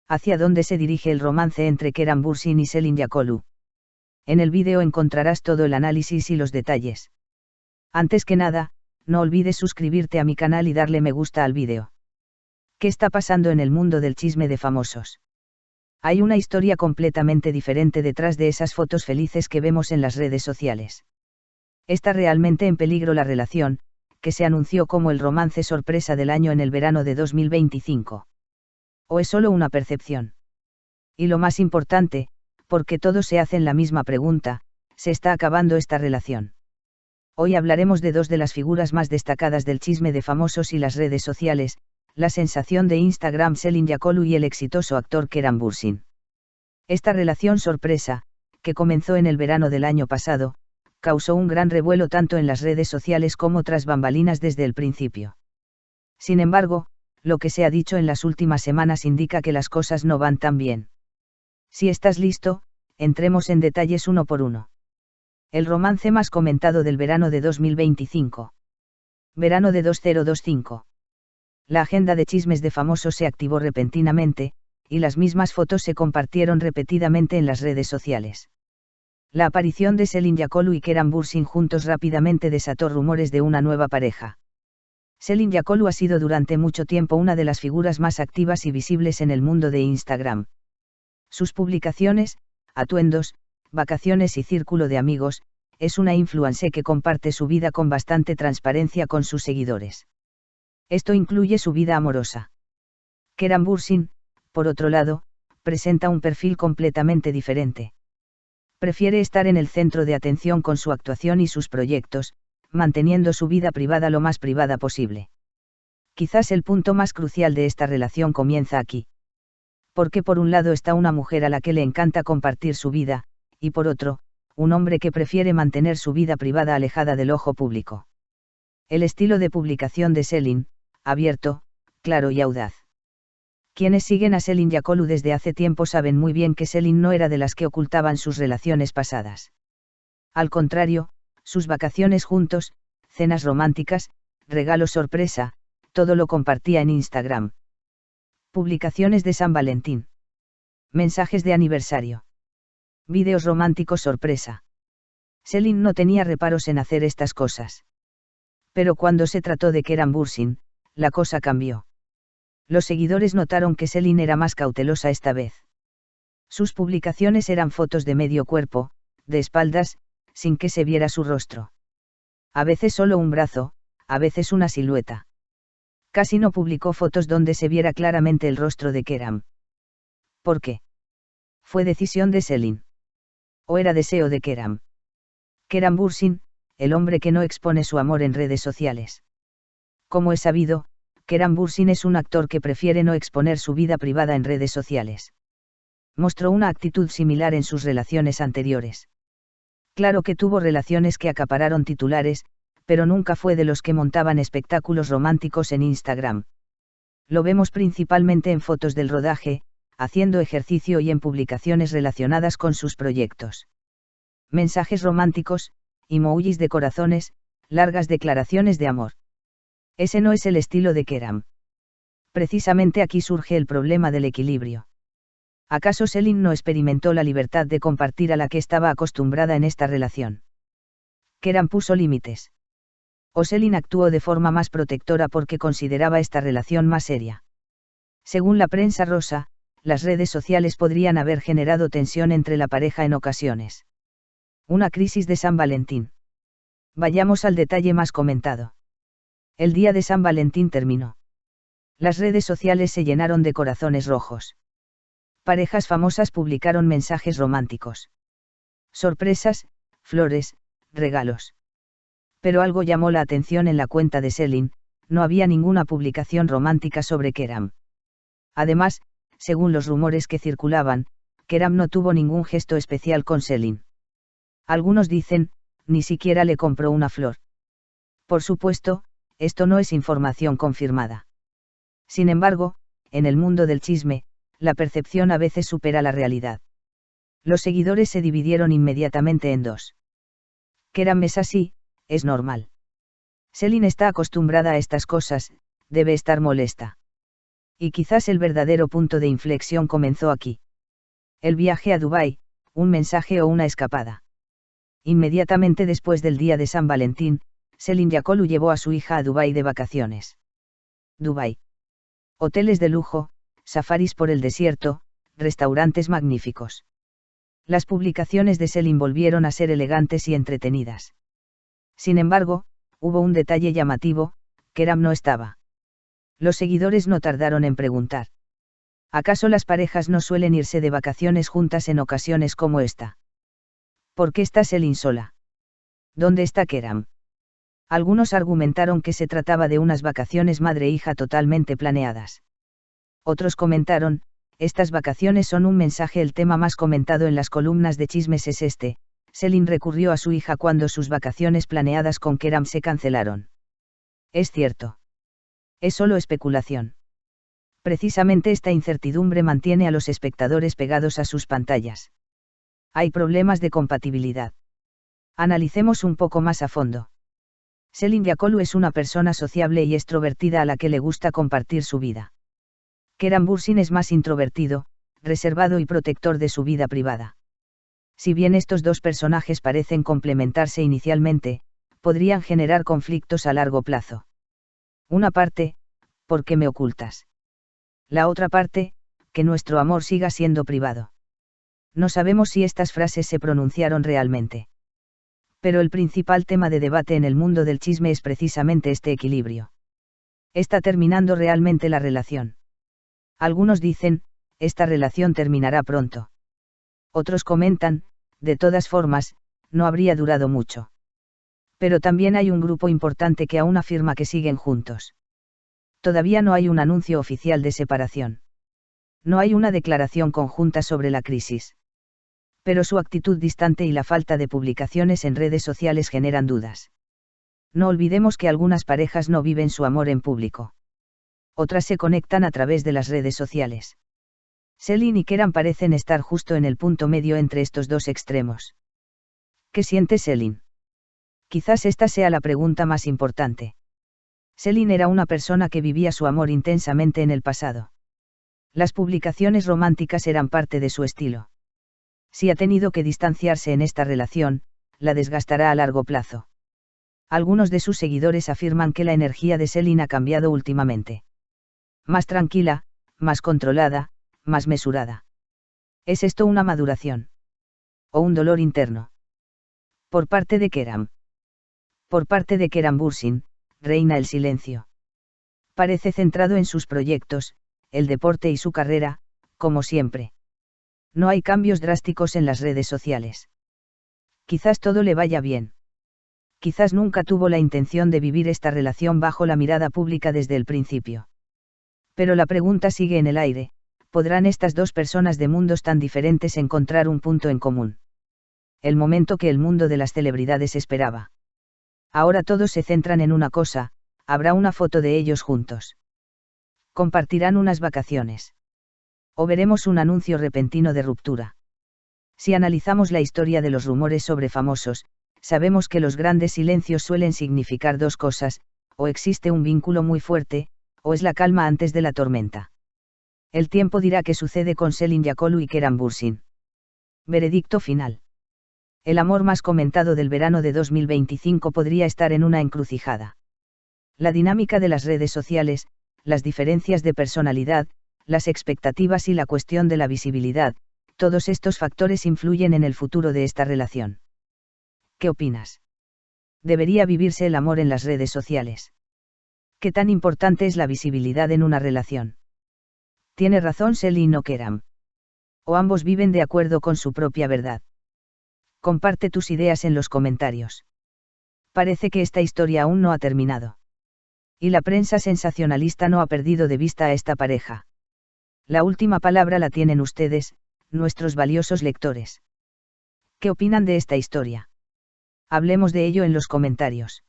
¿Hacia dónde se dirige el romance entre Keran Bürsin y Selin Yakolu? En el vídeo encontrarás todo el análisis y los detalles. Antes que nada, no olvides suscribirte a mi canal y darle me gusta al vídeo. ¿Qué está pasando en el mundo del chisme de famosos? Hay una historia completamente diferente detrás de esas fotos felices que vemos en las redes sociales. Está realmente en peligro la relación, que se anunció como el romance sorpresa del año en el verano de 2025. ¿O es solo una percepción? Y lo más importante, porque todos se hacen la misma pregunta, ¿se está acabando esta relación? Hoy hablaremos de dos de las figuras más destacadas del chisme de famosos y las redes sociales, la sensación de Instagram Selin Yakolu y el exitoso actor Keran Bürsin. Esta relación sorpresa, que comenzó en el verano del año pasado, causó un gran revuelo tanto en las redes sociales como tras bambalinas desde el principio. Sin embargo, lo que se ha dicho en las últimas semanas indica que las cosas no van tan bien. Si estás listo, entremos en detalles uno por uno. El romance más comentado del verano de 2025. Verano de 2025. La agenda de chismes de famosos se activó repentinamente, y las mismas fotos se compartieron repetidamente en las redes sociales. La aparición de Selin Yakolu y Keran Bürsin juntos rápidamente desató rumores de una nueva pareja. Selin Yakolu ha sido durante mucho tiempo una de las figuras más activas y visibles en el mundo de Instagram. Sus publicaciones, atuendos, vacaciones y círculo de amigos, es una influencer que comparte su vida con bastante transparencia con sus seguidores. Esto incluye su vida amorosa. Keran Bürsin, por otro lado, presenta un perfil completamente diferente. Prefiere estar en el centro de atención con su actuación y sus proyectos, manteniendo su vida privada lo más privada posible. Quizás el punto más crucial de esta relación comienza aquí. Porque por un lado está una mujer a la que le encanta compartir su vida, y por otro, un hombre que prefiere mantener su vida privada alejada del ojo público. El estilo de publicación de Selin, abierto, claro y audaz. Quienes siguen a Selin Yakolu desde hace tiempo saben muy bien que Selin no era de las que ocultaban sus relaciones pasadas. Al contrario, sus vacaciones juntos, cenas románticas, regalos sorpresa, todo lo compartía en Instagram. Publicaciones de San Valentín. Mensajes de aniversario. Vídeos románticos sorpresa. Selin no tenía reparos en hacer estas cosas. Pero cuando se trató de Keran Bürsin, la cosa cambió. Los seguidores notaron que Selin era más cautelosa esta vez. Sus publicaciones eran fotos de medio cuerpo, de espaldas, sin que se viera su rostro. A veces solo un brazo, a veces una silueta. Casi no publicó fotos donde se viera claramente el rostro de Keran. ¿Por qué? ¿Fue decisión de Selin? ¿O era deseo de Keran? Keran Bürsin, el hombre que no expone su amor en redes sociales. Como es sabido, Keran Bürsin es un actor que prefiere no exponer su vida privada en redes sociales. Mostró una actitud similar en sus relaciones anteriores. Claro que tuvo relaciones que acapararon titulares, pero nunca fue de los que montaban espectáculos románticos en Instagram. Lo vemos principalmente en fotos del rodaje, haciendo ejercicio y en publicaciones relacionadas con sus proyectos. Mensajes románticos, emojis de corazones, largas declaraciones de amor. Ese no es el estilo de Keran. Precisamente aquí surge el problema del equilibrio. ¿Acaso Selin no experimentó la libertad de compartir a la que estaba acostumbrada en esta relación? Keran puso límites. ¿O Selin actuó de forma más protectora porque consideraba esta relación más seria? Según la prensa rosa, las redes sociales podrían haber generado tensión entre la pareja en ocasiones. Una crisis de San Valentín. Vayamos al detalle más comentado. El día de San Valentín terminó. Las redes sociales se llenaron de corazones rojos. Parejas famosas publicaron mensajes románticos. Sorpresas, flores, regalos. Pero algo llamó la atención en la cuenta de Selin, no había ninguna publicación romántica sobre Keran. Además, según los rumores que circulaban, Keran no tuvo ningún gesto especial con Selin. Algunos dicen, ni siquiera le compró una flor. Por supuesto, esto no es información confirmada. Sin embargo, en el mundo del chisme, la percepción a veces supera la realidad. Los seguidores se dividieron inmediatamente en dos. Keran es así, es normal. Selin está acostumbrada a estas cosas, debe estar molesta. Y quizás el verdadero punto de inflexión comenzó aquí. El viaje a Dubái, un mensaje o una escapada. Inmediatamente después del día de San Valentín, Selin Yakolu llevó a su hija a Dubái de vacaciones. Dubái. Hoteles de lujo, safaris por el desierto, restaurantes magníficos. Las publicaciones de Selin volvieron a ser elegantes y entretenidas. Sin embargo, hubo un detalle llamativo: Keram no estaba. Los seguidores no tardaron en preguntar. ¿Acaso las parejas no suelen irse de vacaciones juntas en ocasiones como esta? ¿Por qué está Selin sola? ¿Dónde está Keram? Algunos argumentaron que se trataba de unas vacaciones madre-hija totalmente planeadas. Otros comentaron: estas vacaciones son un mensaje. El tema más comentado en las columnas de chismes es este: Selin recurrió a su hija cuando sus vacaciones planeadas con Keram se cancelaron. ¿Es cierto? Es solo especulación. Precisamente esta incertidumbre mantiene a los espectadores pegados a sus pantallas. Hay problemas de compatibilidad. Analicemos un poco más a fondo. Selin Yakolu es una persona sociable y extrovertida a la que le gusta compartir su vida. Keram Bürsin es más introvertido, reservado y protector de su vida privada. Si bien estos dos personajes parecen complementarse inicialmente, podrían generar conflictos a largo plazo. Una parte: ¿por qué me ocultas? La otra parte: que nuestro amor siga siendo privado. No sabemos si estas frases se pronunciaron realmente. Pero el principal tema de debate en el mundo del chisme es precisamente este equilibrio. ¿Está terminando realmente la relación? Algunos dicen: esta relación terminará pronto. Otros comentan: de todas formas, no habría durado mucho. Pero también hay un grupo importante que aún afirma que siguen juntos. Todavía no hay un anuncio oficial de separación. No hay una declaración conjunta sobre la crisis. Pero su actitud distante y la falta de publicaciones en redes sociales generan dudas. No olvidemos que algunas parejas no viven su amor en público. Otras se conectan a través de las redes sociales. Selin y Keram parecen estar justo en el punto medio entre estos dos extremos. ¿Qué siente Selin? Quizás esta sea la pregunta más importante. Selin era una persona que vivía su amor intensamente en el pasado. Las publicaciones románticas eran parte de su estilo. Si ha tenido que distanciarse en esta relación, la desgastará a largo plazo. Algunos de sus seguidores afirman que la energía de Selin ha cambiado últimamente. Más tranquila, más controlada, más mesurada. ¿Es esto una maduración? ¿O un dolor interno? Por parte de Keram. Por parte de Keram Bürsin, reina el silencio. Parece centrado en sus proyectos, el deporte y su carrera, como siempre. No hay cambios drásticos en las redes sociales. Quizás todo le vaya bien. Quizás nunca tuvo la intención de vivir esta relación bajo la mirada pública desde el principio. Pero la pregunta sigue en el aire: ¿podrán estas dos personas de mundos tan diferentes encontrar un punto en común? El momento que el mundo de las celebridades esperaba. Ahora todos se centran en una cosa: habrá una foto de ellos juntos. Compartirán unas vacaciones. O veremos un anuncio repentino de ruptura. Si analizamos la historia de los rumores sobre famosos, sabemos que los grandes silencios suelen significar dos cosas: o existe un vínculo muy fuerte, o es la calma antes de la tormenta. El tiempo dirá qué sucede con Selin Yakolu y Keram Bürsin. Veredicto final. El amor más comentado del verano de 2025 podría estar en una encrucijada. La dinámica de las redes sociales, las diferencias de personalidad, las expectativas y la cuestión de la visibilidad, todos estos factores influyen en el futuro de esta relación. ¿Qué opinas? ¿Debería vivirse el amor en las redes sociales? ¿Qué tan importante es la visibilidad en una relación? ¿Tiene razón Selin o Keram? ¿O ambos viven de acuerdo con su propia verdad? Comparte tus ideas en los comentarios. Parece que esta historia aún no ha terminado. Y la prensa sensacionalista no ha perdido de vista a esta pareja. La última palabra la tienen ustedes, nuestros valiosos lectores. ¿Qué opinan de esta historia? Hablemos de ello en los comentarios.